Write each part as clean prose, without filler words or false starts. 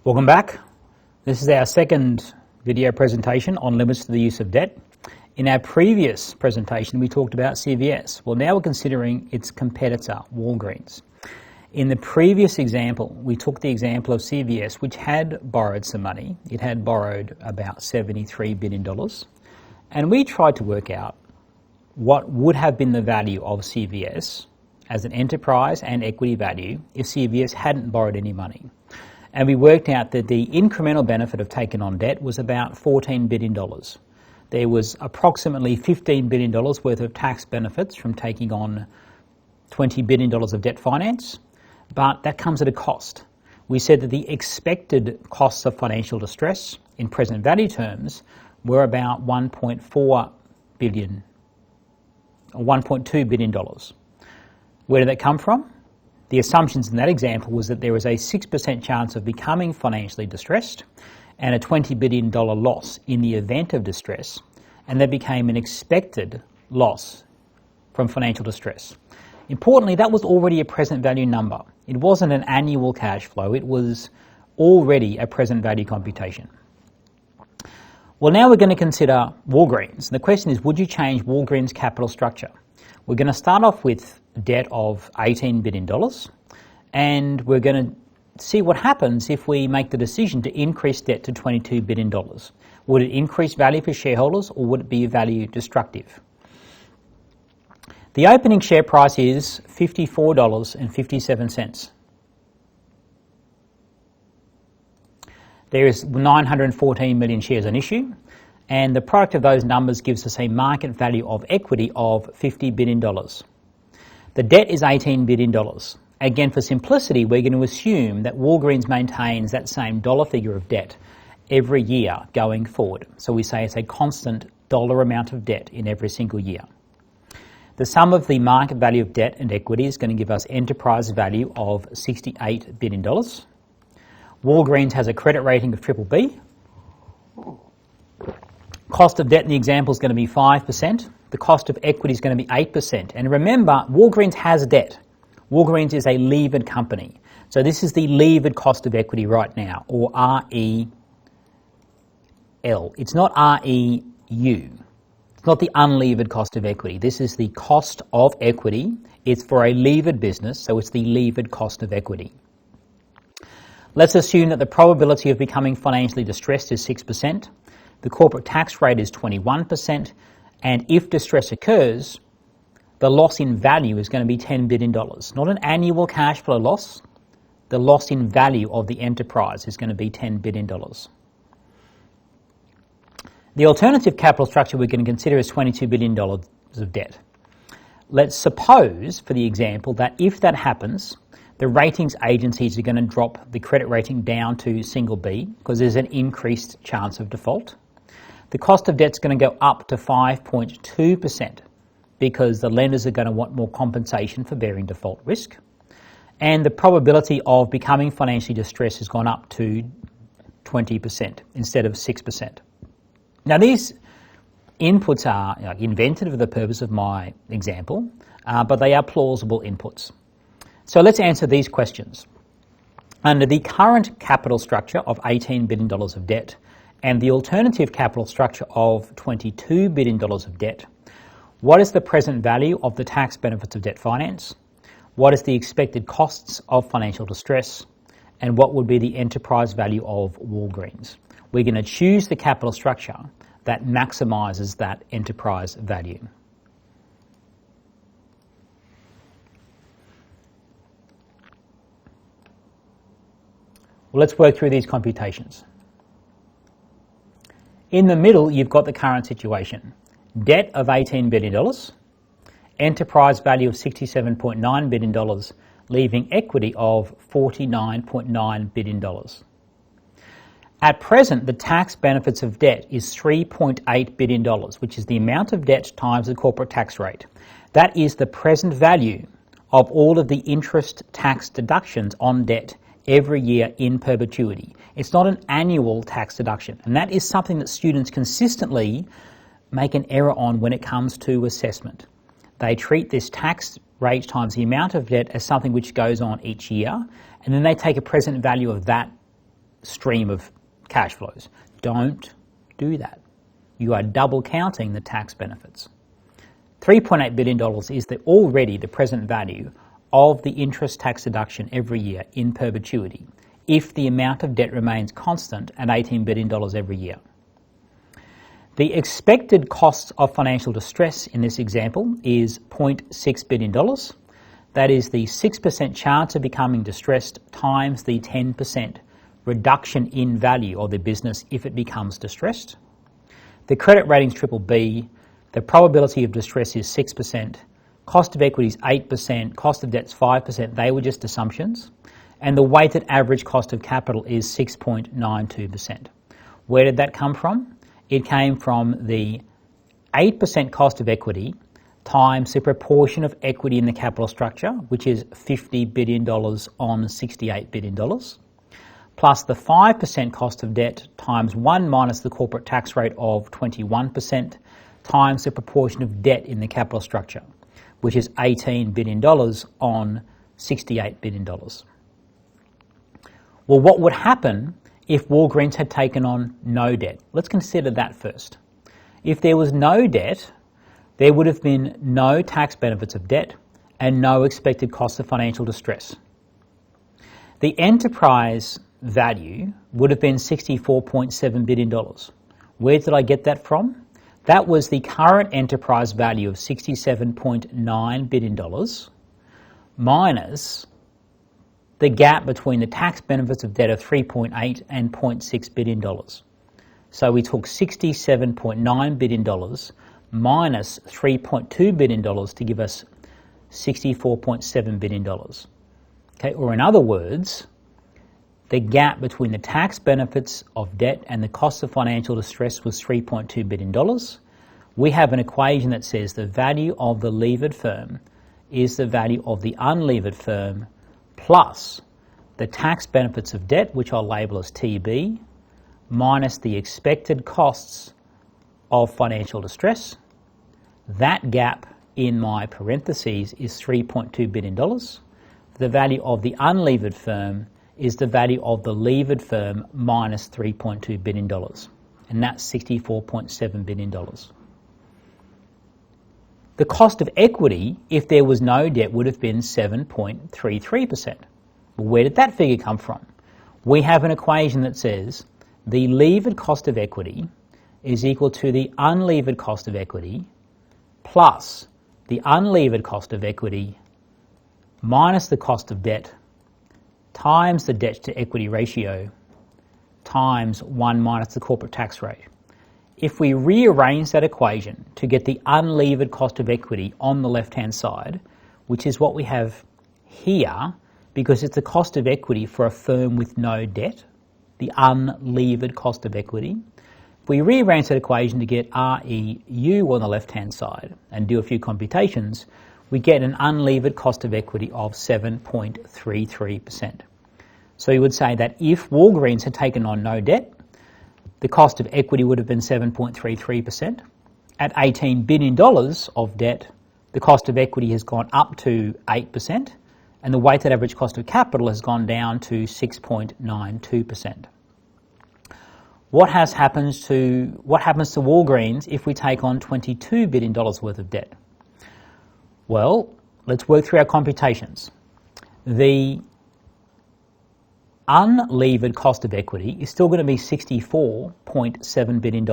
Welcome back. This is our second video presentation on limits to the use of debt. In our previous presentation, we talked about CVS. Well, now we're considering its competitor, Walgreens. In the previous example, we took the example of CVS, which had borrowed some money. It had borrowed about $73 billion. And we tried to work out what would have been the value of CVS as an enterprise and equity value if CVS hadn't borrowed any money. And we worked out that the incremental benefit of taking on debt was about $14 billion. There was approximately $15 billion worth of tax benefits from taking on $20 billion of debt finance, but that comes at a cost. We said that the expected costs of financial distress in present value terms were about $1.4 billion, or $1.2 billion. Where did that come from? The assumptions in that example was that there was a 6% chance of becoming financially distressed and a $20 billion loss in the event of distress, and that became an expected loss from financial distress. Importantly, that was already a present value number. It wasn't an annual cash flow, it was already a present value computation. Well, now we're going to consider Walgreens. The question is, would you change Walgreens' capital structure? We're going to start off with debt of $18 billion, and we're going to see what happens if we make the decision to increase debt to $22 billion. Would it increase value for shareholders, or would it be value destructive? The opening share price is $54.57. There is 914 million shares on issue, and the product of those numbers gives us a market value of equity of $50 billion. The debt is $18 billion. Again, for simplicity, we're going to assume that Walgreens maintains that same dollar figure of debt every year going forward. So we say it's a constant dollar amount of debt in every single year. The sum of the market value of debt and equity is going to give us enterprise value of $68 billion. Walgreens has a credit rating of BBB. Cost of debt in the example is going to be 5%. The cost of equity is going to be 8%. And remember, Walgreens has debt. Walgreens is a levered company. So this is the levered cost of equity right now, or REL. It's not REU. It's not the unlevered cost of equity. This is the cost of equity. It's for a levered business, so it's the levered cost of equity. Let's assume that the probability of becoming financially distressed is 6%. The corporate tax rate is 21%, and if distress occurs, the loss in value is going to be $10 billion. Not an annual cash flow loss. The loss in value of the enterprise is going to be $10 billion. The alternative capital structure we're going to consider is $22 billion of debt. Let's suppose, for the example, that if that happens, the ratings agencies are going to drop the credit rating down to single B because there's an increased chance of default. The cost of debt is going to go up to 5.2% because the lenders are going to want more compensation for bearing default risk. And the probability of becoming financially distressed has gone up to 20% instead of 6%. Now, these inputs are invented for the purpose of my example, but they are plausible inputs. So let's answer these questions. Under the current capital structure of $18 billion of debt, and the alternative capital structure of $22 billion of debt, what is the present value of the tax benefits of debt finance? What is the expected costs of financial distress? And what would be the enterprise value of Walgreens? We're going to choose the capital structure that maximizes that enterprise value. Well, let's work through these computations. In the middle, you've got the current situation. Debt of $18 billion, enterprise value of $67.9 billion, leaving equity of $49.9 billion. At present, the tax benefits of debt is $3.8 billion, which is the amount of debt times the corporate tax rate. That is the present value of all of the interest tax deductions on debt every year in perpetuity. It's not an annual tax deduction, and that is something that students consistently make an error on when it comes to assessment. They treat this tax rate times the amount of debt as something which goes on each year, and then they take a present value of that stream of cash flows. Don't do that. You are double counting the tax benefits. $3.8 billion is already the present value of the interest tax deduction every year in perpetuity if the amount of debt remains constant at $18 billion every year. The expected cost of financial distress in this example is $0.6 billion. That is the 6% chance of becoming distressed times the 10% reduction in value of the business if it becomes distressed. The credit rating's BBB, the probability of distress is 6%, cost of equity is 8%, cost of debt's 5%, they were just assumptions, and the weighted average cost of capital is 6.92%. Where did that come from? It came from the 8% cost of equity times the proportion of equity in the capital structure, which is $50 billion on $68 billion, plus the 5% cost of debt times 1 minus the corporate tax rate of 21% times the proportion of debt in the capital structure, which is $18 billion on $68 billion. Well, what would happen if Walgreens had taken on no debt? Let's consider that first. If there was no debt, there would have been no tax benefits of debt and no expected cost of financial distress. The enterprise value would have been $64.7 billion. Where did I get that from? That was the current enterprise value of $67.9 billion minus the gap between the tax benefits of debt of $3.8 and $0.6 billion. So we took $67.9 billion minus $3.2 billion to give us $64.7 billion. Okay, or in other words, the gap between the tax benefits of debt and the cost of financial distress was $3.2 billion. We have an equation that says the value of the levered firm is the value of the unlevered firm plus the tax benefits of debt, which I'll label as TB, minus the expected costs of financial distress. That gap in my parentheses is $3.2 billion. The value of the unlevered firm is the value of the levered firm minus $3.2 billion, and that's $64.7 billion. The cost of equity, if there was no debt, would have been 7.33%. Well, where did that figure come from? We have an equation that says the levered cost of equity is equal to the unlevered cost of equity plus the unlevered cost of equity minus the cost of debt times the debt to equity ratio times 1 minus the corporate tax rate. If we rearrange that equation to get the unlevered cost of equity on the left-hand side, which is what we have here, because it's the cost of equity for a firm with no debt, the unlevered cost of equity. If we rearrange that equation to get REU on the left-hand side and do a few computations, we get an unlevered cost of equity of 7.33%. So you would say that if Walgreens had taken on no debt, the cost of equity would have been 7.33%. At $18 billion of debt, the cost of equity has gone up to 8%, and the weighted average cost of capital has gone down to 6.92%. What happens to Walgreens if we take on $22 billion worth of debt? Well, let's work through our computations. The unlevered cost of equity is still going to be $64.7 billion.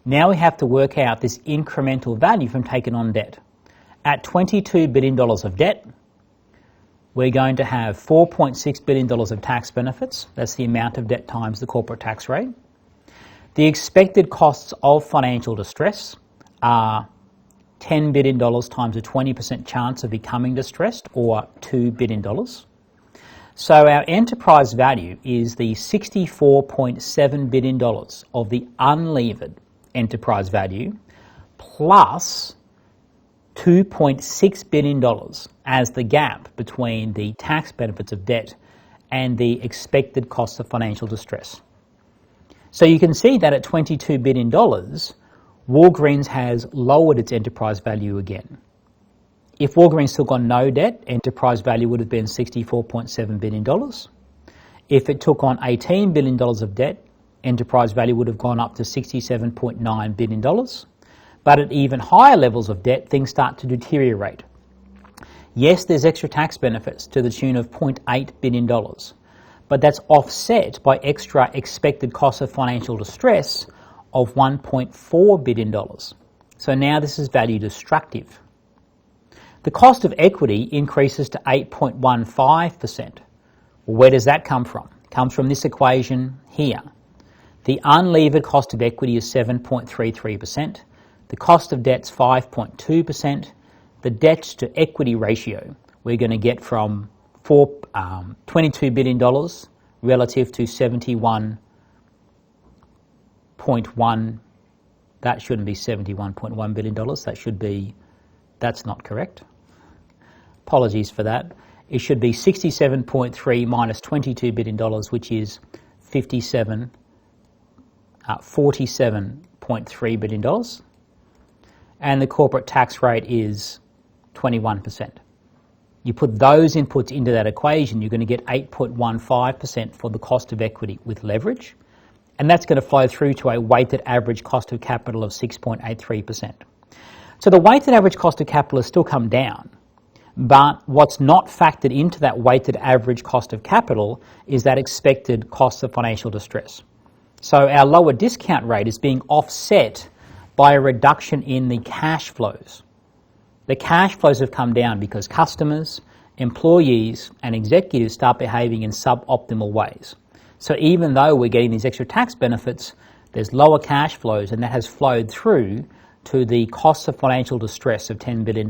Now we have to work out this incremental value from taking on debt. At $22 billion of debt, we're going to have $4.6 billion of tax benefits. That's the amount of debt times the corporate tax rate. The expected costs of financial distress are $10 billion times a 20% chance of becoming distressed, or $2 billion. So our enterprise value is the $64.7 billion of the unlevered enterprise value plus $2.6 billion as the gap between the tax benefits of debt and the expected cost of financial distress. So you can see that at $22 billion, Walgreens has lowered its enterprise value again. If Walgreens took on no debt, enterprise value would have been $64.7 billion. If it took on $18 billion of debt, enterprise value would have gone up to $67.9 billion. But at even higher levels of debt, things start to deteriorate. Yes, there's extra tax benefits to the tune of $0.8 billion, but that's offset by extra expected costs of financial distress of $1.4 billion. So now this is value destructive. The cost of equity increases to 8.15%. Well, where does that come from? It comes from this equation here. The unlevered cost of equity is 7.33%. The cost of debt's 5.2%. The debt to equity ratio we're going to get from $22 billion relative to 71.1. That shouldn't be $71.1 billion. That's not correct. Apologies for that. It should be 67.3 minus $22 billion, which is $47.3 billion. And the corporate tax rate is 21%. You put those inputs into that equation, you're going to get 8.15% for the cost of equity with leverage, and that's going to flow through to a weighted average cost of capital of 6.83%. So the weighted average cost of capital has still come down, but what's not factored into that weighted average cost of capital is that expected cost of financial distress. So our lower discount rate is being offset by a reduction in the cash flows. The cash flows have come down because customers, employees, and executives start behaving in suboptimal ways. So even though we're getting these extra tax benefits, there's lower cash flows, and that has flowed through to the cost of financial distress of $10 billion,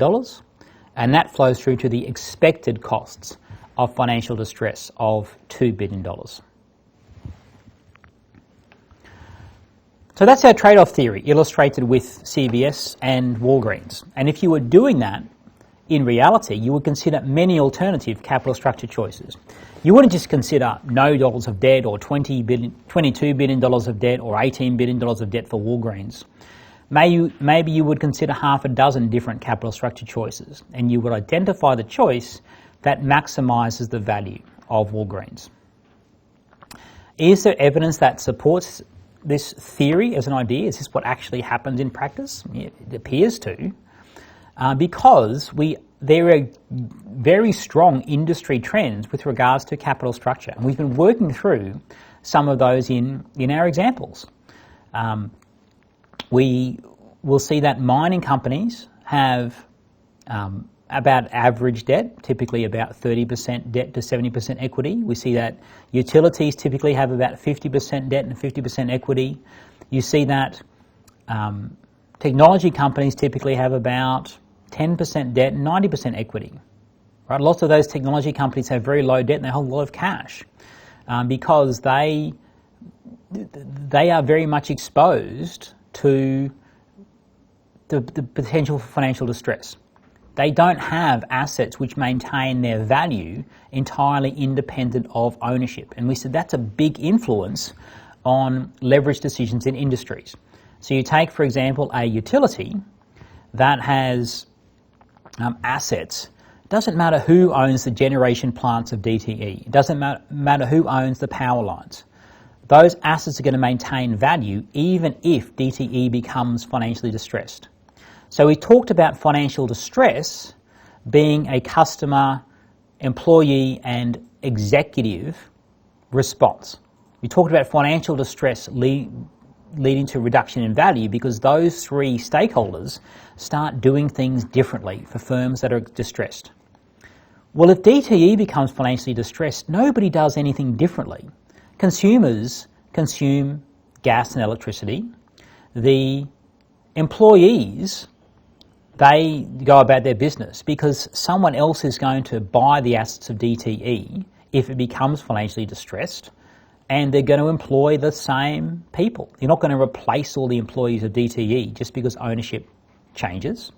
and that flows through to the expected costs of financial distress of $2 billion. So that's our trade-off theory, illustrated with CVS and Walgreens. And if you were doing that, in reality, you would consider many alternative capital structure choices. You wouldn't just consider no dollars of debt, or $22 billion of debt, or $18 billion of debt for Walgreens. Maybe you would consider half a dozen different capital structure choices, and you would identify the choice that maximizes the value of Walgreens. Is there evidence that supports this theory as an idea? Is this what actually happens in practice? It appears to, because there are very strong industry trends with regards to capital structure, and we've been working through some of those in our examples. We will see that mining companies have about average debt, typically about 30% debt to 70% equity. We see that utilities typically have about 50% debt and 50% equity. You see that technology companies typically have about 10% debt and 90% equity. Right? Lots of those technology companies have very low debt and they hold a lot of cash because they are very much exposed to the potential for financial distress. They don't have assets which maintain their value entirely independent of ownership. And we said that's a big influence on leverage decisions in industries. So you take, for example, a utility that has assets. It doesn't matter who owns the generation plants of DTE. It doesn't matter who owns the power lines. Those assets are going to maintain value even if DTE becomes financially distressed. So we talked about financial distress being a customer, employee, and executive response. We talked about financial distress leading to reduction in value because those three stakeholders start doing things differently for firms that are distressed. Well, if DTE becomes financially distressed, nobody does anything differently. Consumers consume gas and electricity. The employees, they go about their business because someone else is going to buy the assets of DTE if it becomes financially distressed, and they're going to employ the same people. You're not going to replace all the employees of DTE just because ownership changes.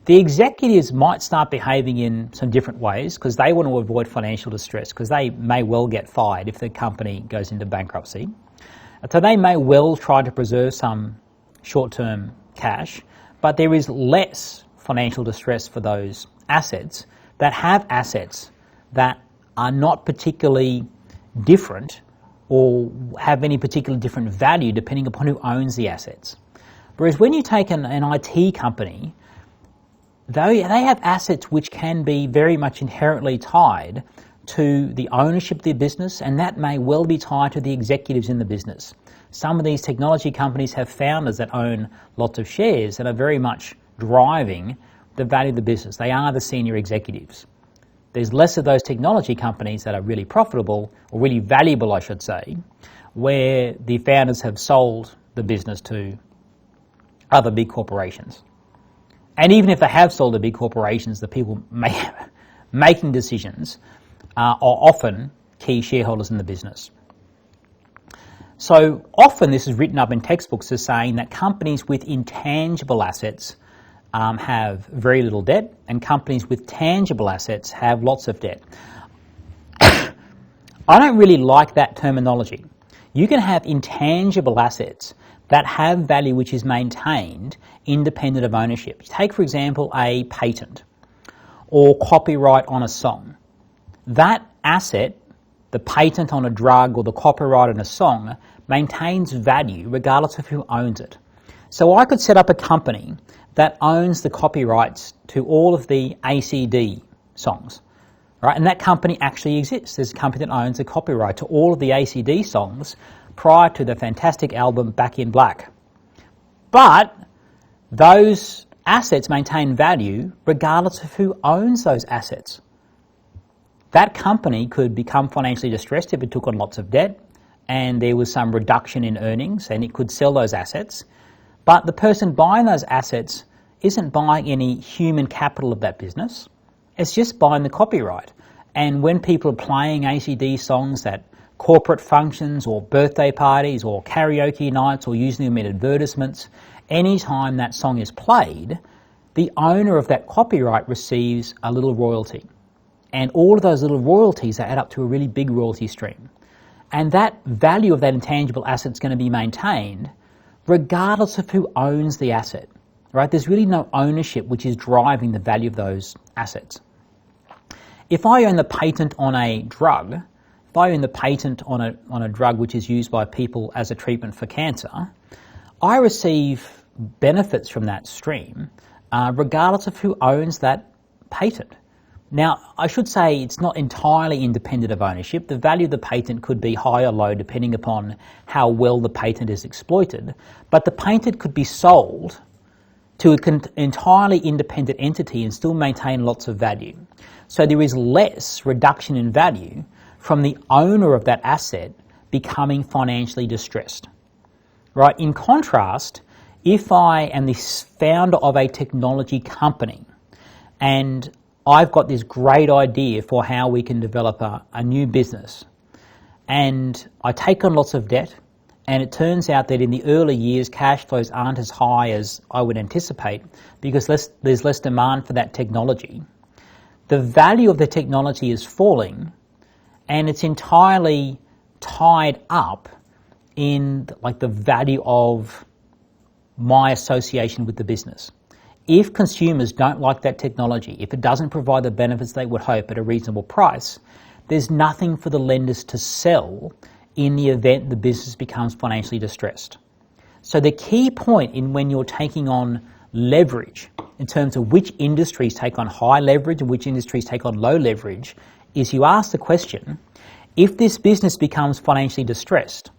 The executives might start behaving in some different ways because they want to avoid financial distress because they may well get fired if the company goes into bankruptcy. So they may well try to preserve some short-term cash, but there is less financial distress for those assets that have assets that are not particularly different or have any particular different value depending upon who owns the assets. Whereas when you take an IT company, they have assets which can be very much inherently tied to the ownership of the business, and that may well be tied to the executives in the business. Some of these technology companies have founders that own lots of shares and are very much driving the value of the business. They are the senior executives. There's less of those technology companies that are really profitable, or really valuable, I should say, where the founders have sold the business to other big corporations. And even if they have sold to big corporations, the people making decisions are often key shareholders in the business. So often this is written up in textbooks as saying that companies with intangible assets have very little debt, and companies with tangible assets have lots of debt. I don't really like that terminology. You can have intangible assets that have value which is maintained independent of ownership. Take, for example, a patent or copyright on a song. That asset, the patent on a drug or the copyright on a song, maintains value regardless of who owns it. So I could set up a company that owns the copyrights to all of the ACD songs, right? And that company actually exists. There's a company that owns the copyright to all of the ACD songs prior to the fantastic album Back in Black. But those assets maintain value regardless of who owns those assets. That company could become financially distressed if it took on lots of debt and there was some reduction in earnings, and it could sell those assets. But the person buying those assets isn't buying any human capital of that business. It's just buying the copyright. And when people are playing ACD songs at corporate functions or birthday parties or karaoke nights or using them in advertisements, anytime that song is played, the owner of that copyright receives a little royalty. And all of those little royalties add up to a really big royalty stream. And that value of that intangible asset is going to be maintained regardless of who owns the asset, right? There's really no ownership which is driving the value of those assets. If I own the patent on a drug, if I own the patent on a drug which is used by people as a treatment for cancer, I receive benefits from that stream regardless of who owns that patent. Now, I should say it's not entirely independent of ownership. The value of the patent could be high or low depending upon how well the patent is exploited, but the patent could be sold to an entirely independent entity and still maintain lots of value. So there is less reduction in value from the owner of that asset becoming financially distressed. Right? In contrast, if I am the founder of a technology company and I've got this great idea for how we can develop a new business, and I take on lots of debt, and it turns out that in the early years cash flows aren't as high as I would anticipate because there's less demand for that technology. The value of the technology is falling, and it's entirely tied up in the value of my association with the business. If consumers don't like that technology, if it doesn't provide the benefits they would hope at a reasonable price, there's nothing for the lenders to sell in the event the business becomes financially distressed. So the key point in when you're taking on leverage, in terms of which industries take on high leverage and which industries take on low leverage, is you ask the question, if this business becomes financially distressed,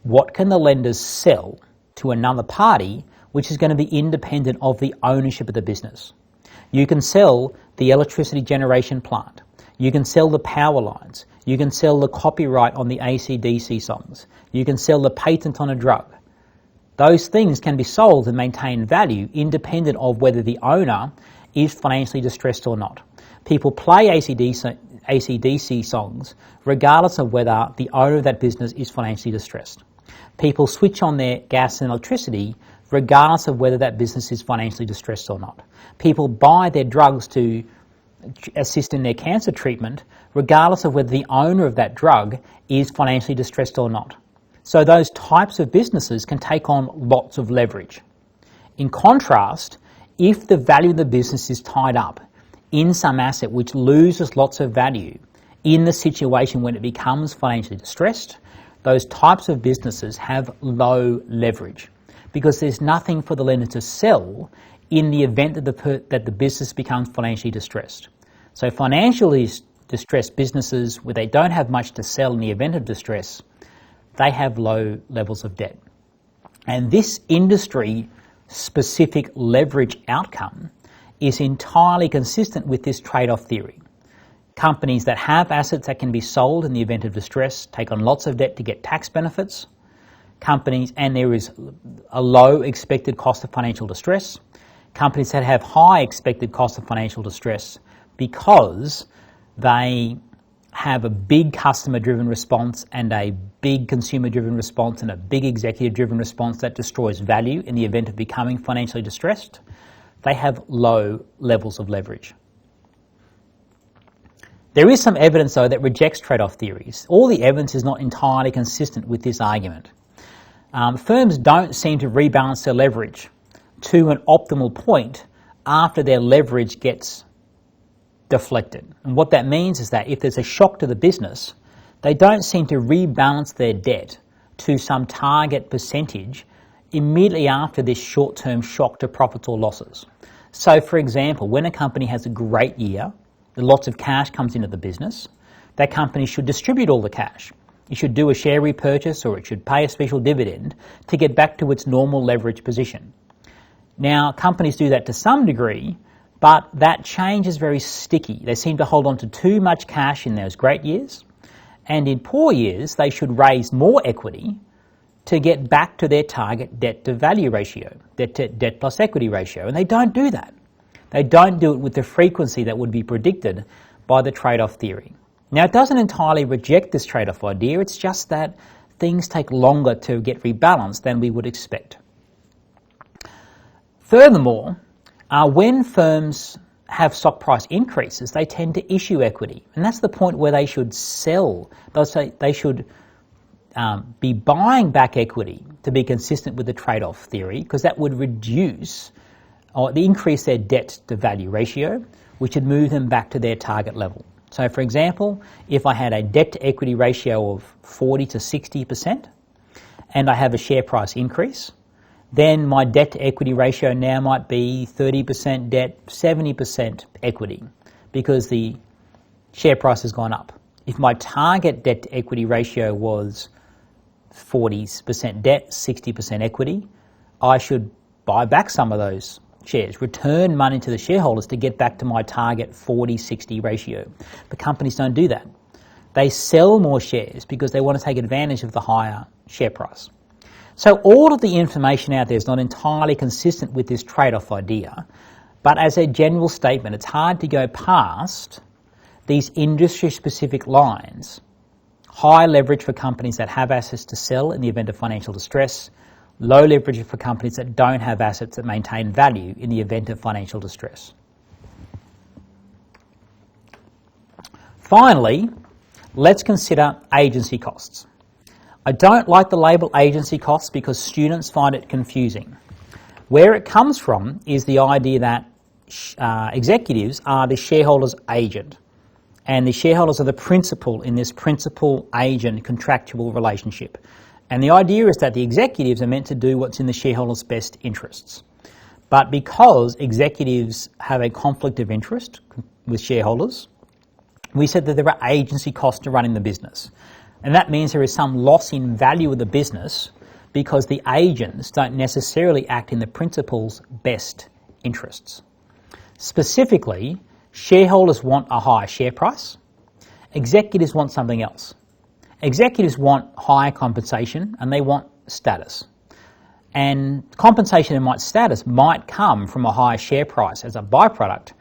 what can the lenders sell to another party which is going to be independent of the ownership of the business? You can sell the electricity generation plant. You can sell the power lines. You can sell the copyright on the AC/DC songs. You can sell the patent on a drug. Those things can be sold and maintain value independent of whether the owner is financially distressed or not. People play AC/DC songs regardless of whether the owner of that business is financially distressed. People switch on their gas and electricity regardless of whether that business is financially distressed or not. People buy their drugs to assist in their cancer treatment regardless of whether the owner of that drug is financially distressed or not. So those types of businesses can take on lots of leverage. In contrast, if the value of the business is tied up in some asset which loses lots of value in the situation when it becomes financially distressed, those types of businesses have low leverage because there's nothing for the lender to sell in the event that the business becomes financially distressed. So financially distressed businesses where they don't have much to sell in the event of distress, they have low levels of debt. And this industry-specific leverage outcome is entirely consistent with this trade-off theory. Companies that have assets that can be sold in the event of distress take on lots of debt to get tax benefits. Companies, and there is a low expected cost of financial distress. Companies that have high expected cost of financial distress because they have a big customer-driven response and a big consumer-driven response and a big executive-driven response that destroys value in the event of becoming financially distressed, they have low levels of leverage. There is some evidence, though, that rejects trade-off theories. All the evidence is not entirely consistent with this argument. Firms don't seem to rebalance their leverage to an optimal point after their leverage gets deflected. And what that means is that if there's a shock to the business, they don't seem to rebalance their debt to some target percentage immediately after this short-term shock to profits or losses. So, for example, when a company has a great year, lots of cash comes into the business, that company should distribute all the cash. It should do a share repurchase or it should pay a special dividend to get back to its normal leverage position. Now, companies do that to some degree, but that change is very sticky. They seem to hold on to too much cash in those great years, and in poor years, they should raise more equity to get back to their target debt-to-value ratio, debt plus equity ratio, and they don't do that. They don't do it with the frequency that would be predicted by the trade-off theory. Now, it doesn't entirely reject this trade-off idea, it's just that things take longer to get rebalanced than we would expect. Furthermore, when firms have stock price increases, they tend to issue equity, and that's the point where they should sell. They should be buying back equity to be consistent with the trade-off theory, because that would reduce or increase their debt-to-value ratio, which would move them back to their target level. So, for example, if I had a debt-to-equity ratio of 40 to 60% and I have a share price increase, then my debt-to-equity ratio now might be 30% debt, 70% equity, because the share price has gone up. If my target debt-to-equity ratio was 40% debt, 60% equity, I should buy back some of those shares, return money to the shareholders to get back to my target 40-60 ratio. But companies don't do that. They sell more shares because they want to take advantage of the higher share price. So all of the information out there is not entirely consistent with this trade-off idea, but as a general statement, it's hard to go past these industry-specific lines. High leverage for companies that have assets to sell in the event of financial distress, low leverage for companies that don't have assets that maintain value in the event of financial distress. Finally, let's consider agency costs. I don't like the label agency costs because students find it confusing. Where it comes from is the idea that executives are the shareholder's agent, and the shareholders are the principal in this principal-agent contractual relationship. And the idea is that the executives are meant to do what's in the shareholders' best interests. But because executives have a conflict of interest with shareholders, we said that there are agency costs to running the business. And that means there is some loss in value of the business because the agents don't necessarily act in the principal's best interests. Specifically, shareholders want a higher share price. Executives want something else. Executives want higher compensation and they want status. And compensation and status might come from a higher share price as a byproduct,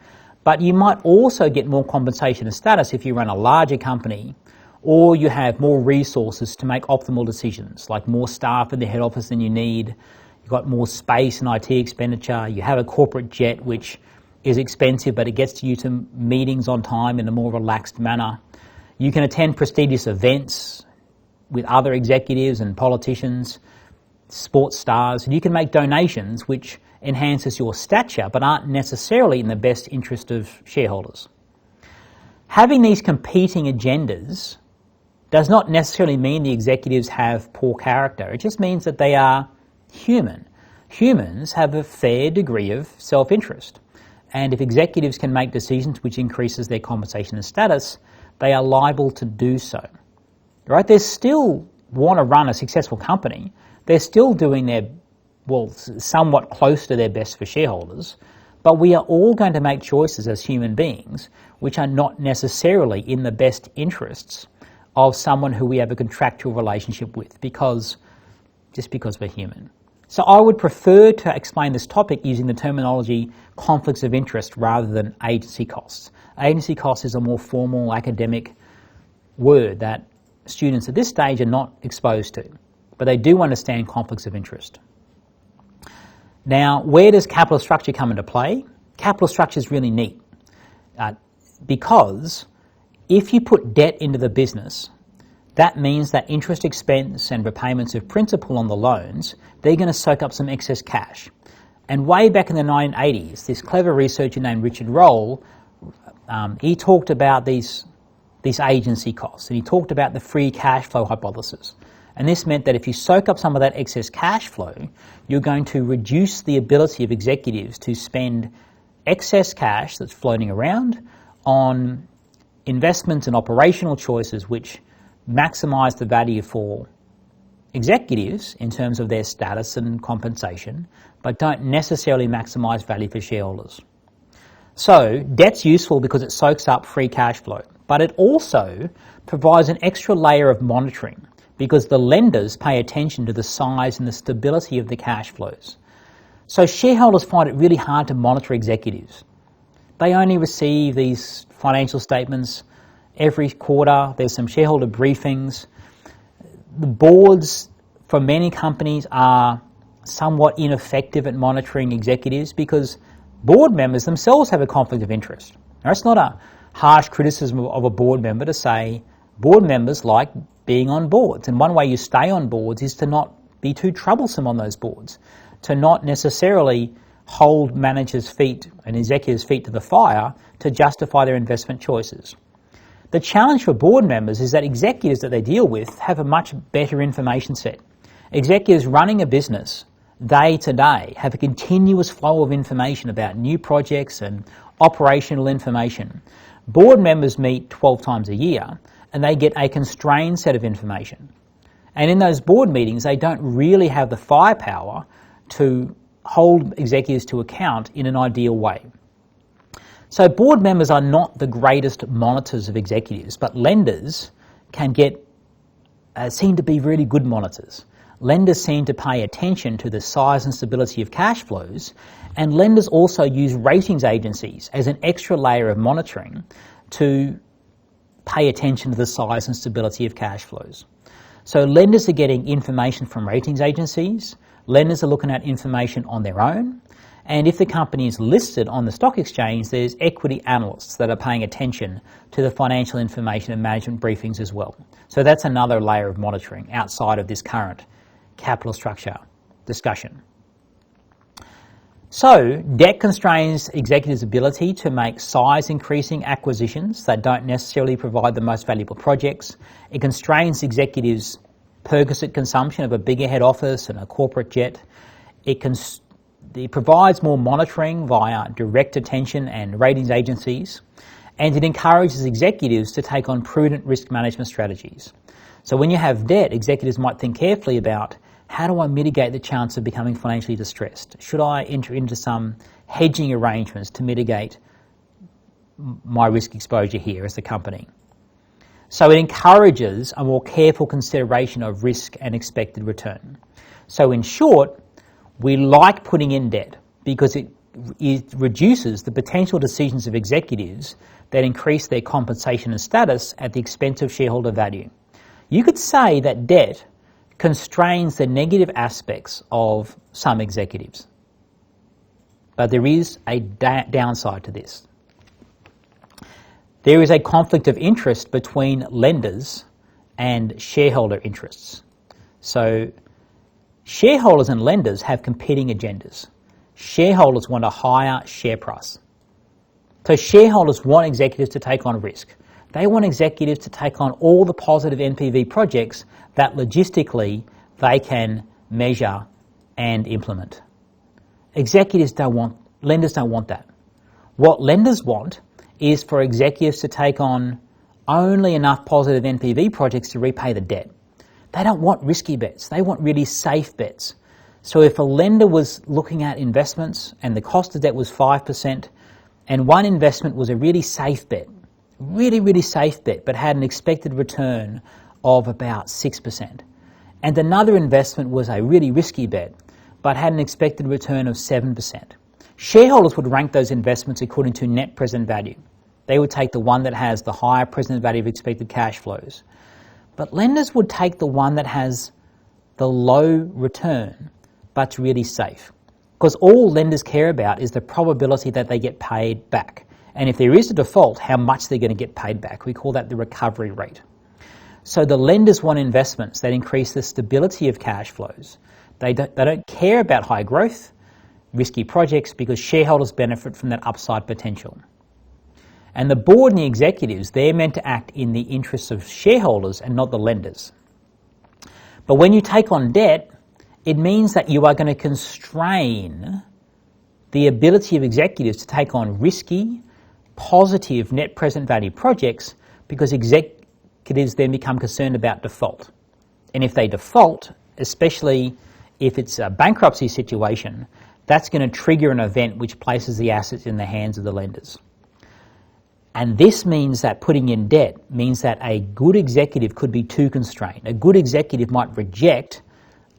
but you might also get more compensation and status if you run a larger company or you have more resources to make optimal decisions, like more staff in the head office than you need, you've got more space and IT expenditure, you have a corporate jet which is expensive but it gets you to meetings on time in a more relaxed manner. You can attend prestigious events with other executives and politicians, sports stars, and you can make donations which enhances your stature but aren't necessarily in the best interest of shareholders. Having these competing agendas does not necessarily mean the executives have poor character. It just means that they are human. Humans have a fair degree of self-interest. And if executives can make decisions which increases their compensation and status, they are liable to do so. Right? They still want to run a successful company. They're still doing their, well, somewhat close to their best for shareholders. But we are all going to make choices as human beings which are not necessarily in the best interests of someone who we have a contractual relationship with, just because we're human. So I would prefer to explain this topic using the terminology conflicts of interest rather than agency costs. Agency costs is a more formal academic word that students at this stage are not exposed to, but they do understand conflicts of interest. Now, where does capital structure come into play? Capital structure is really neat because if you put debt into the business, that means that interest expense and repayments of principal on the loans, they're going to soak up some excess cash. And way back in the 1980s, this clever researcher named Richard Roll, he talked about these agency costs, and he talked about the free cash flow hypothesis. And this meant that if you soak up some of that excess cash flow, you're going to reduce the ability of executives to spend excess cash that's floating around on investments and operational choices which maximise the value for executives in terms of their status and compensation, but don't necessarily maximise value for shareholders. So debt's useful because it soaks up free cash flow, but it also provides an extra layer of monitoring because the lenders pay attention to the size and the stability of the cash flows. So shareholders find it really hard to monitor executives. They only receive these financial statements every quarter. There's some shareholder briefings. The boards for many companies are somewhat ineffective at monitoring executives because board members themselves have a conflict of interest. Now, it's not a harsh criticism of a board member to say board members like being on boards, and one way you stay on boards is to not be too troublesome on those boards, to not necessarily hold managers' feet and executives' feet to the fire to justify their investment choices. The challenge for board members is that executives that they deal with have a much better information set. Executives running a business day to day have a continuous flow of information about new projects and operational information. Board members meet 12 times a year and they get a constrained set of information. And in those board meetings, they don't really have the firepower to hold executives to account in an ideal way. So board members are not the greatest monitors of executives, but lenders can seem to be really good monitors. Lenders seem to pay attention to the size and stability of cash flows, and lenders also use ratings agencies as an extra layer of monitoring to pay attention to the size and stability of cash flows. So lenders are getting information from ratings agencies, lenders are looking at information on their own, and if the company is listed on the stock exchange, there's equity analysts that are paying attention to the financial information and management briefings as well. So that's another layer of monitoring outside of this current capital structure discussion. So debt constrains executives' ability to make size-increasing acquisitions that don't necessarily provide the most valuable projects. It constrains executives' perquisite consumption of a bigger head office and a corporate jet. It provides more monitoring via direct attention and ratings agencies, and it encourages executives to take on prudent risk management strategies. So when you have debt, executives might think carefully about, how do I mitigate the chance of becoming financially distressed? Should I enter into some hedging arrangements to mitigate my risk exposure here as the company? So it encourages a more careful consideration of risk and expected return. So in short, we like putting in debt because it reduces the potential decisions of executives that increase their compensation and status at the expense of shareholder value. You could say that debt constrains the negative aspects of some executives. But there is a downside to this. There is a conflict of interest between lenders and shareholder interests. So shareholders and lenders have competing agendas. Shareholders want a higher share price. So shareholders want executives to take on risk. They want executives to take on all the positive NPV projects that logistically they can measure and implement. Lenders don't want that. What lenders want is for executives to take on only enough positive NPV projects to repay the debt. They don't want risky bets. They want really safe bets. So if a lender was looking at investments and the cost of debt was 5%, and one investment was a really safe bet, really safe bet, but had an expected return of about 6%, and another investment was a really risky bet, but had an expected return of 7%, shareholders would rank those investments according to net present value. They would take the one that has the higher present value of expected cash flows. But lenders would take the one that has the low return, but's really safe. Because all lenders care about is the probability that they get paid back. And if there is a default, how much they're going to get paid back. We call that the recovery rate. So the lenders want investments that increase the stability of cash flows. They don't care about high growth, risky projects, because shareholders benefit from that upside potential. And the board and the executives, they're meant to act in the interests of shareholders and not the lenders. But when you take on debt, it means that you are going to constrain the ability of executives to take on risky, positive net present value projects, because executives then become concerned about default. And if they default, especially if it's a bankruptcy situation, that's going to trigger an event which places the assets in the hands of the lenders. And this means that putting in debt means that a good executive could be too constrained. A good executive might reject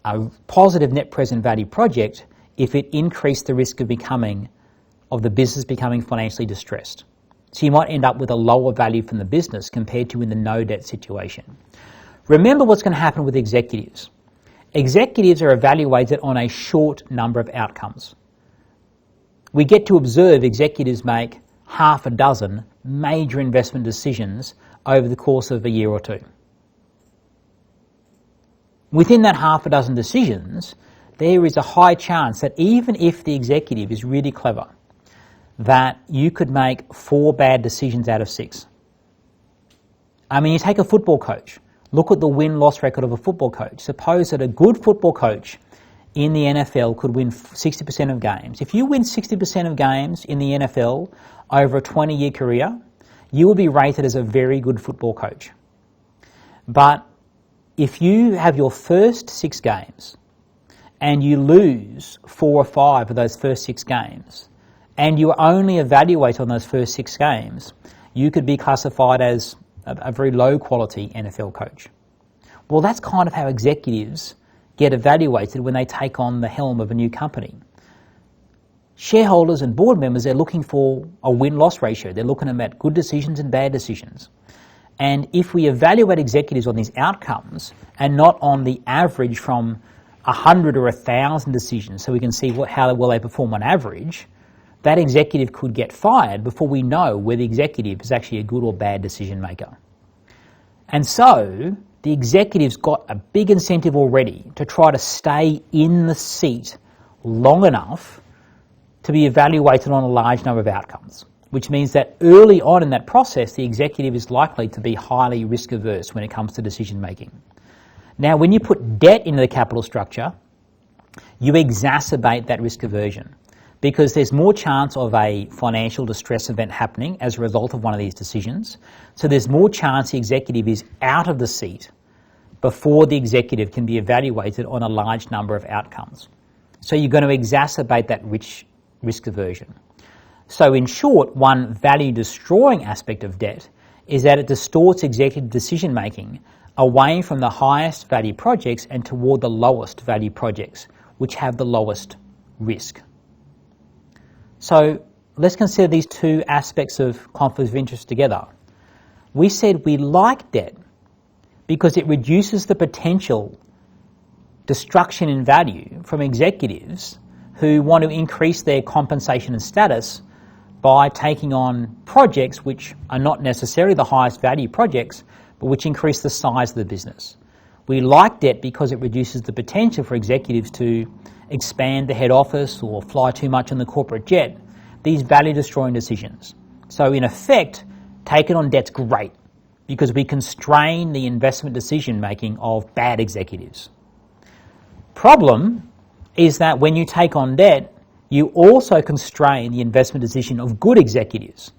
a positive net present value project if it increased the risk of the business becoming financially distressed. So you might end up with a lower value from the business compared to in the no debt situation. Remember what's going to happen with executives. Executives are evaluated on a short number of outcomes. We get to observe executives make half a dozen major investment decisions over the course of a year or two. Within that half a dozen decisions, there is a high chance that even if the executive is really clever, that you could make 4 bad decisions out of 6. I mean, you take a football coach. Look at the win-loss record of a football coach. Suppose that a good football coach in the NFL could win 60% of games. If you win 60% of games in the NFL over a 20-year career, you will be rated as a very good football coach. But if you have your first 6 games and you lose 4 or 5 of those first 6 games, and you only evaluate on those first 6 games, you could be classified as a very low quality NFL coach. Well, that's kind of how executives get evaluated when they take on the helm of a new company. Shareholders and board members, they're looking for a win-loss ratio. They're looking at good decisions and bad decisions. And if we evaluate executives on these outcomes and not on the average from 100 or 1,000 decisions, so we can see how well they perform on average, that executive could get fired before we know whether the executive is actually a good or bad decision maker. And so the executive's got a big incentive already to try to stay in the seat long enough to be evaluated on a large number of outcomes, which means that early on in that process, the executive is likely to be highly risk averse when it comes to decision making. Now, when you put debt into the capital structure, you exacerbate that risk aversion, because there's more chance of a financial distress event happening as a result of one of these decisions. So there's more chance the executive is out of the seat before the executive can be evaluated on a large number of outcomes. So you're going to exacerbate that risk aversion. So in short, one value-destroying aspect of debt is that it distorts executive decision-making away from the highest value projects and toward the lowest value projects, which have the lowest risk. So let's consider these 2 aspects of conflict of interest together. We said we like debt because it reduces the potential destruction in value from executives who want to increase their compensation and status by taking on projects which are not necessarily the highest value projects, but which increase the size of the business. We like debt because it reduces the potential for executives to expand the head office or fly too much on the corporate jet, these value-destroying decisions. So in effect, taking on debt's great because we constrain the investment decision making of bad executives. Problem is that when you take on debt, you also constrain the investment decision of good executives,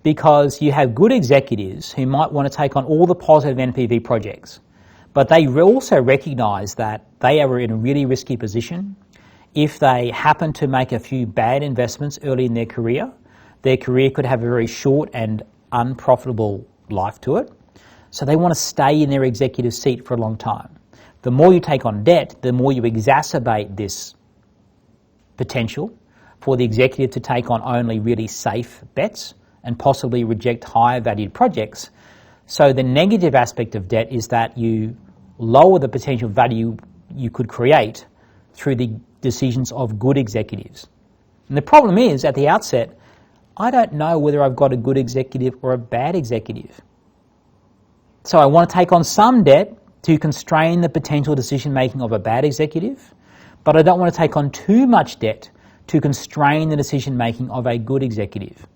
because you have good executives who might want to take on all the positive NPV projects, but they also recognise that they are in a really risky position. If they happen to make a few bad investments early in their career could have a very short and unprofitable life to it. So they want to stay in their executive seat for a long time. The more you take on debt, the more you exacerbate this potential for the executive to take on only really safe bets and possibly reject higher valued projects. So the negative aspect of debt is that you lower the potential value you could create through the decisions of good executives. And the problem is, at the outset, I don't know whether I've got a good executive or a bad executive. So I want to take on some debt to constrain the potential decision making of a bad executive, but I don't want to take on too much debt to constrain the decision making of a good executive.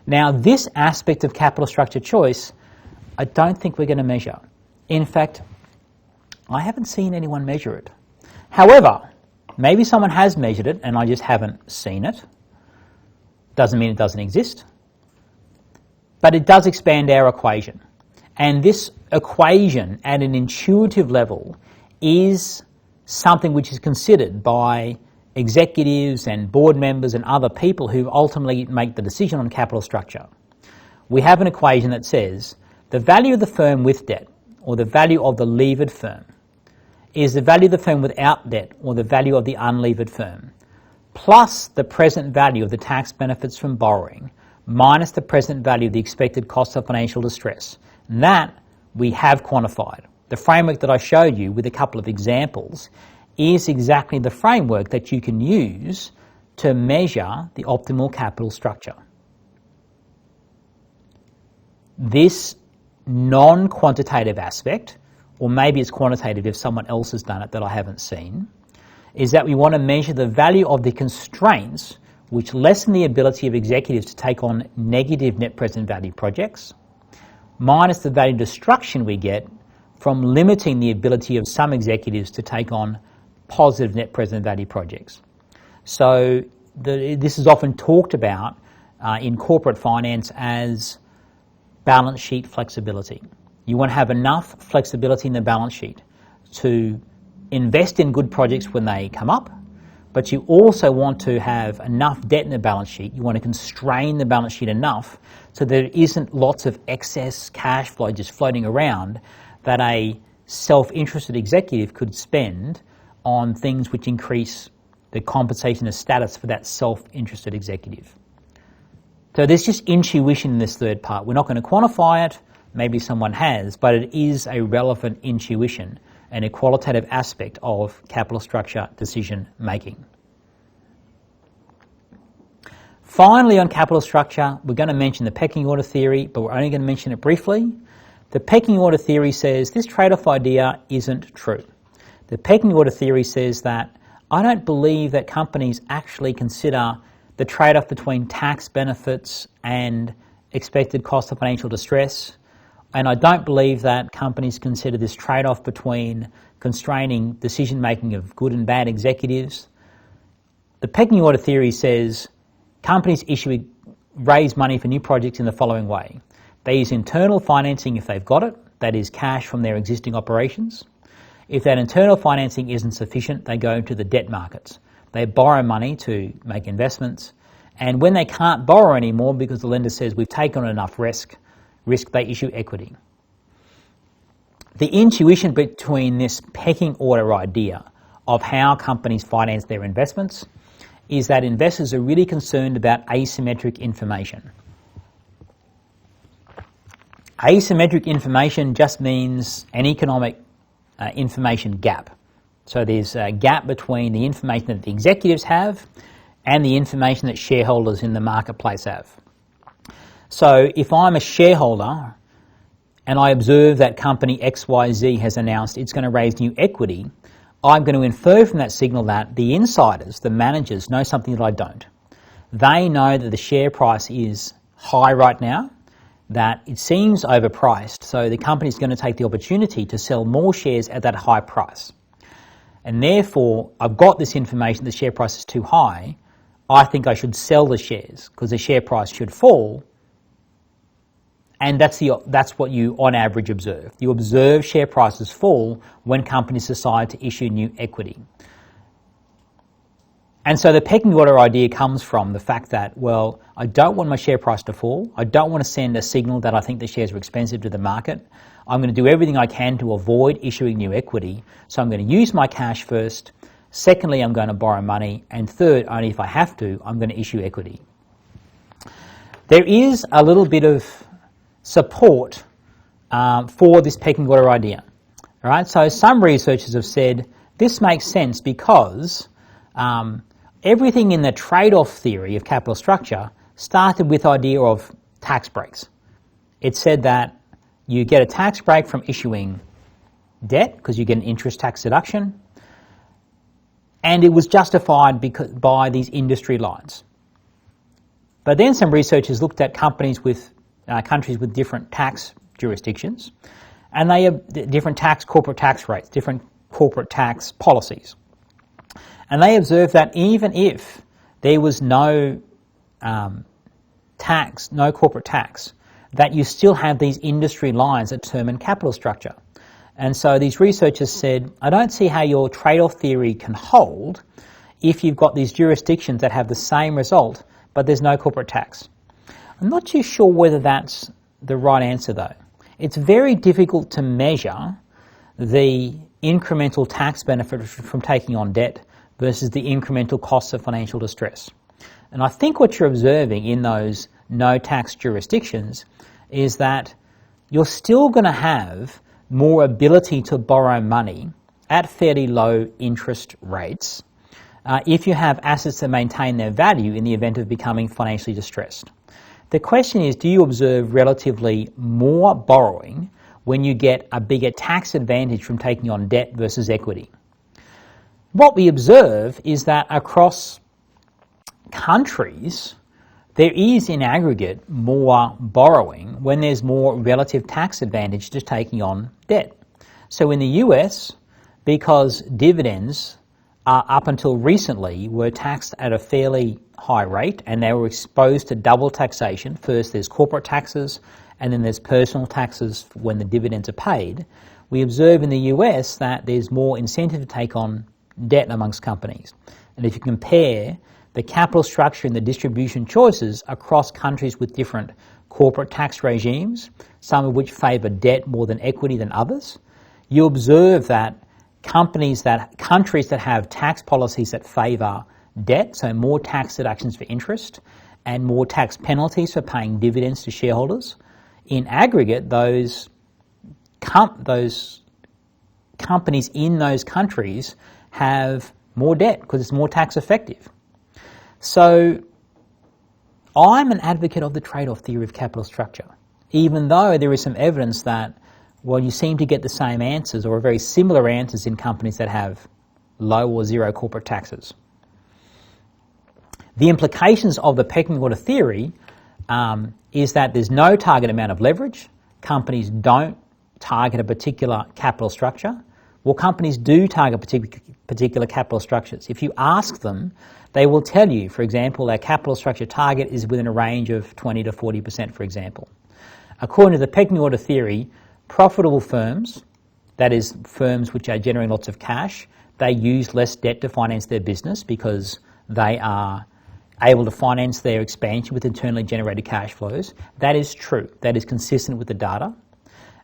Now, this aspect of capital structure choice, I don't think we're going to measure. In fact, I haven't seen anyone measure it. However, maybe someone has measured it and I just haven't seen it. Doesn't mean it doesn't exist. But it does expand our equation. And this equation at an intuitive level is something which is considered by executives and board members and other people who ultimately make the decision on capital structure. We have an equation that says the value of the firm with debt, or the value of the levered firm, is the value of the firm without debt, or the value of the unlevered firm, plus the present value of the tax benefits from borrowing, minus the present value of the expected cost of financial distress. And that we have quantified. The framework that I showed you with a couple of examples is exactly the framework that you can use to measure the optimal capital structure. This non-quantitative aspect, or maybe it's quantitative if someone else has done it that I haven't seen, is that we want to measure the value of the constraints which lessen the ability of executives to take on negative net present value projects, minus the value destruction we get from limiting the ability of some executives to take on positive net present value projects. So this is often talked about in corporate finance as balance sheet flexibility. You want to have enough flexibility in the balance sheet to invest in good projects when they come up, but you also want to have enough debt in the balance sheet. You want to constrain the balance sheet enough so there isn't lots of excess cash flow just floating around that a self-interested executive could spend on things which increase the compensation of status for that self-interested executive. So there's just intuition in this third part. We're not going to quantify it, maybe someone has, but it is a relevant intuition and a qualitative aspect of capital structure decision making. Finally, on capital structure, we're going to mention the pecking order theory, but we're only going to mention it briefly. The pecking order theory says this trade-off idea isn't true. The pecking order theory says that I don't believe that companies actually consider the trade-off between tax benefits and expected cost of financial distress, and I don't believe that companies consider this trade-off between constraining decision-making of good and bad executives. The pecking order theory says companies raise money for new projects in the following way. They use internal financing if they've got it, that is cash from their existing operations. If that internal financing isn't sufficient, they go to the debt markets. They borrow money to make investments, and when they can't borrow anymore because the lender says we've taken on enough risk, they issue equity. The intuition between this pecking order idea of how companies finance their investments is that investors are really concerned about asymmetric information. Asymmetric information just means an economic information gap. So there's a gap between the information that the executives have and the information that shareholders in the marketplace have. So if I'm a shareholder and I observe that company XYZ has announced it's going to raise new equity, I'm going to infer from that signal that the insiders, the managers, know something that I don't. They know that the share price is high right now, that it seems overpriced, so the company is going to take the opportunity to sell more shares at that high price. And therefore, I've got this information, the share price is too high, I think I should sell the shares because the share price should fall. And that's what you, on average, observe. You observe share prices fall when companies decide to issue new equity. And so the pecking order idea comes from the fact that, well, I don't want my share price to fall. I don't want to send a signal that I think the shares are expensive to the market. I'm going to do everything I can to avoid issuing new equity. So I'm going to use my cash first. Secondly, I'm going to borrow money. And third, only if I have to, I'm going to issue equity. There is a little bit of support for this pecking order idea. All right? So some researchers have said this makes sense because everything in the trade-off theory of capital structure started with the idea of tax breaks. It said that you get a tax break from issuing debt because you get an interest tax deduction, and it was justified by these industry lines. But then some researchers looked at countries with different tax jurisdictions, and they have different corporate tax rates, different corporate tax policies. And they observed that even if there was no corporate tax, that you still have these industry lines that determine capital structure. And so these researchers said, I don't see how your trade-off theory can hold if you've got these jurisdictions that have the same result, but there's no corporate tax. I'm not too sure whether that's the right answer, though. It's very difficult to measure the incremental tax benefit from taking on debt versus the incremental costs of financial distress. And I think what you're observing in those no-tax jurisdictions is that you're still going to have more ability to borrow money at fairly low interest rates if you have assets that maintain their value in the event of becoming financially distressed. The question is, do you observe relatively more borrowing when you get a bigger tax advantage from taking on debt versus equity? What we observe is that across countries, there is in aggregate more borrowing when there's more relative tax advantage to taking on debt. So in the US, because dividends up until recently were taxed at a fairly high rate and they were exposed to double taxation. First there's corporate taxes and then there's personal taxes when the dividends are paid. We observe in the US that there's more incentive to take on debt amongst companies. And if you compare the capital structure and the distribution choices across countries with different corporate tax regimes, some of which favour debt more than equity than others, you observe that countries that have tax policies that favour debt, so more tax deductions for interest and more tax penalties for paying dividends to shareholders, in aggregate those companies in those countries have more debt because it's more tax effective. So I'm an advocate of the trade-off theory of capital structure, even though there is some evidence that, well, you seem to get the same answers or very similar answers in companies that have low or zero corporate taxes. The implications of the pecking order theory is that there's no target amount of leverage. Companies don't target a particular capital structure. Well, companies do target particular capital structures. If you ask them, they will tell you, for example, their capital structure target is within a range of 20 to 40%, for example. According to the pecking order theory, profitable firms, that is firms which are generating lots of cash, they use less debt to finance their business because they are able to finance their expansion with internally generated cash flows. That is true. That is consistent with the data.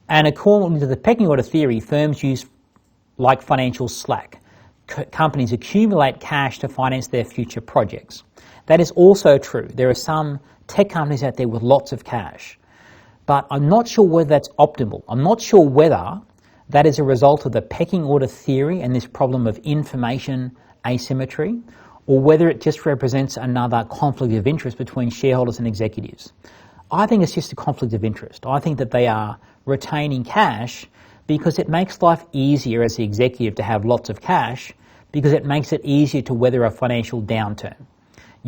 And according to the pecking order theory, firms use like financial slack. Companies accumulate cash to finance their future projects. That is also true. There are some tech companies out there with lots of cash, but I'm not sure whether that's optimal. I'm not sure whether that is a result of the pecking order theory and this problem of information asymmetry, or whether it just represents another conflict of interest between shareholders and executives. I think it's just a conflict of interest. I think that they are retaining cash because it makes life easier as the executive to have lots of cash, because it makes it easier to weather a financial downturn.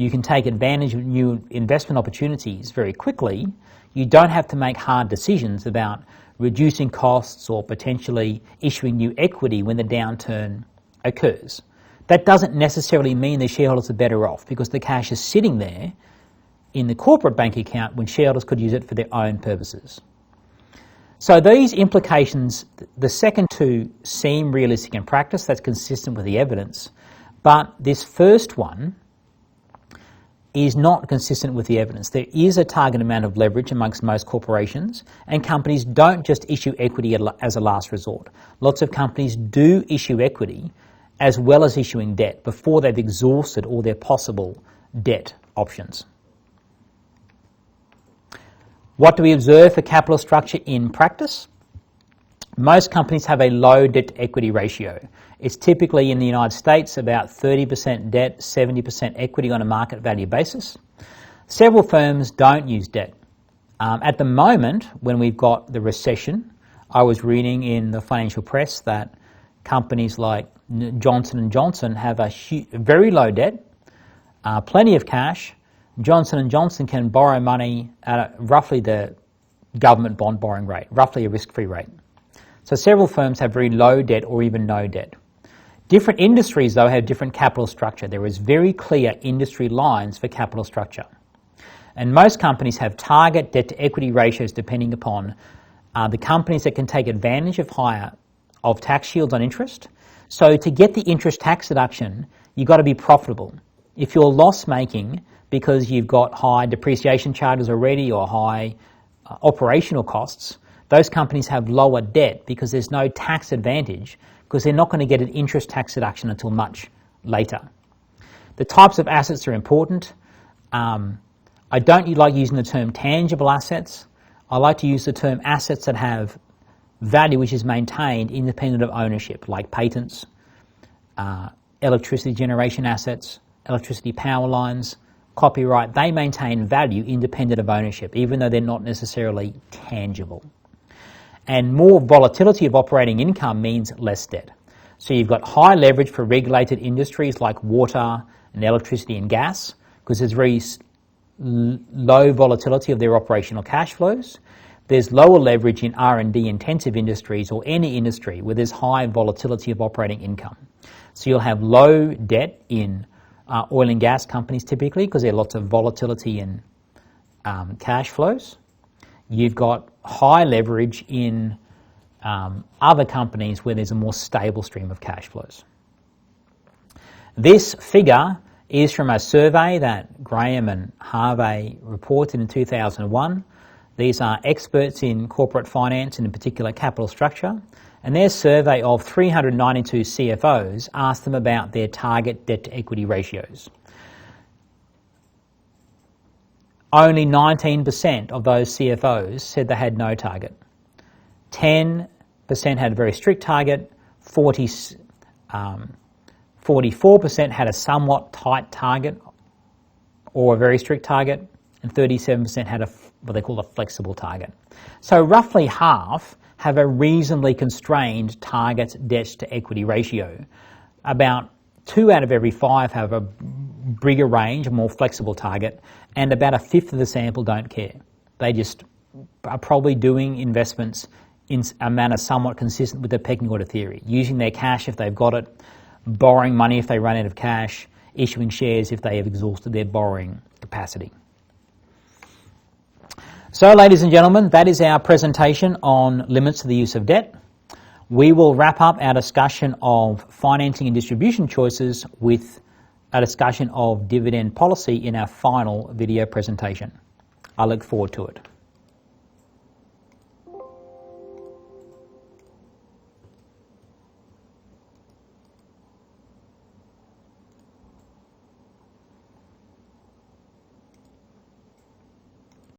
you can take advantage of new investment opportunities very quickly. You don't have to make hard decisions about reducing costs or potentially issuing new equity when the downturn occurs. That doesn't necessarily mean the shareholders are better off, because the cash is sitting there in the corporate bank account when shareholders could use it for their own purposes. So these implications, the second two seem realistic in practice, that's consistent with the evidence, but this first one is not consistent with the evidence. There is a target amount of leverage amongst most corporations, and companies don't just issue equity as a last resort. Lots of companies do issue equity as well as issuing debt before they've exhausted all their possible debt options. What do we observe for capital structure in practice? Most companies have a low debt-to-equity ratio. It's typically in the United States about 30% debt, 70% equity on a market value basis. Several firms don't use debt. At the moment, when we've got the recession, I was reading in the financial press that companies like Johnson & Johnson have a very low debt, plenty of cash. Johnson & Johnson can borrow money at roughly the government bond borrowing rate, roughly a risk-free rate. So several firms have very low debt or even no debt. Different industries, though, have different capital structure. There is very clear industry lines for capital structure. And most companies have target debt-to-equity ratios depending upon the companies that can take advantage of tax shields on interest. So to get the interest tax deduction, you've got to be profitable. If you're loss-making because you've got high depreciation charges already or high operational costs, those companies have lower debt because there's no tax advantage, because they're not going to get an interest tax deduction until much later. The types of assets are important. I don't like using the term tangible assets. I like to use the term assets that have value which is maintained independent of ownership, like patents, electricity generation assets, electricity power lines, copyright. They maintain value independent of ownership, even though they're not necessarily tangible. And more volatility of operating income means less debt. So you've got high leverage for regulated industries like water and electricity and gas, because there's very low volatility of their operational cash flows. There's lower leverage in R&D intensive industries or any industry where there's high volatility of operating income. So you'll have low debt in oil and gas companies typically, because there are lots of volatility in cash flows. You've got high leverage in other companies where there's a more stable stream of cash flows. This figure is from a survey that Graham and Harvey reported in 2001. These are experts in corporate finance and in particular capital structure, and their survey of 392 CFOs asked them about their target debt-to-equity ratios. Only 19% of those CFOs said they had no target. 10% had a very strict target, 44% had a somewhat tight target or a very strict target, and 37% had what they call a flexible target. So roughly half have a reasonably constrained target debt-to-equity ratio. About 2 out of every 5 have a bigger range, a more flexible target, and about a fifth of the sample don't care. They just are probably doing investments in a manner somewhat consistent with the pecking order theory, using their cash if they've got it, borrowing money if they run out of cash, issuing shares if they have exhausted their borrowing capacity. So, ladies and gentlemen, that is our presentation on limits to the use of debt. We will wrap up our discussion of financing and distribution choices with a discussion of dividend policy in our final video presentation. I look forward to it.